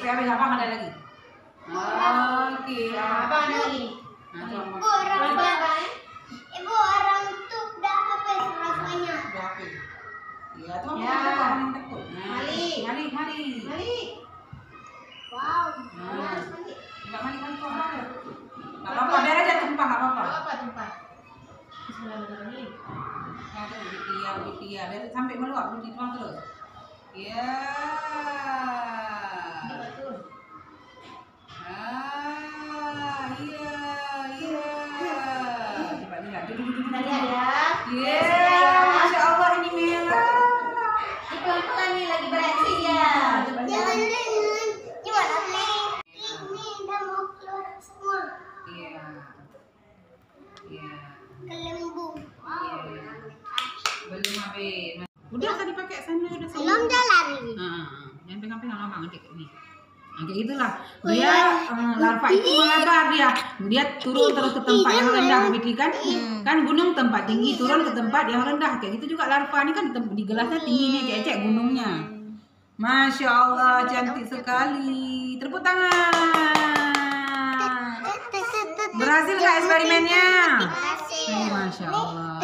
habis abang ada lagi. Oke. Abang ada lagi. Ibu orang tuh udah habis rasanya. Udah habis. Iya, tuh Ya. abang takut. Mali. Wow. Enggak mali kok. Enggak apa-apa, biar aja tumpah, enggak apa-apa. Apa tumpah? Bismillahirrahmanirrahim. Iya, biar sampai meluap, dituang terus. Iya. Betul. Iya. Coba lihat. Duduk. Kita lihat ya. Iya, Masya Allah ini merah. Ini pelan-pelan nih lagi bereaksi ya. Coba Jangan lihat. gimana nih? Ini udah mau keluar semua. Iya. Kelembung. Belum habis. Udah tadi pakai sandal udah semua. Belum jalan ini. Jangan pegang-pegang lama kayak gini. Kayak gitulah. Dia larva itu melebar dia turun terus ke tempat yang rendah, begitu kan? Kan gunung tempat tinggi turun ke tempat yang rendah. Kayak gitu juga larva ini kan di gelasnya tinggi nih, cecek gunungnya. Masya Allah, cantik sekali. Tepuk tangan. Berhasil nggak eksperimennya? Berhasil. Masya Allah.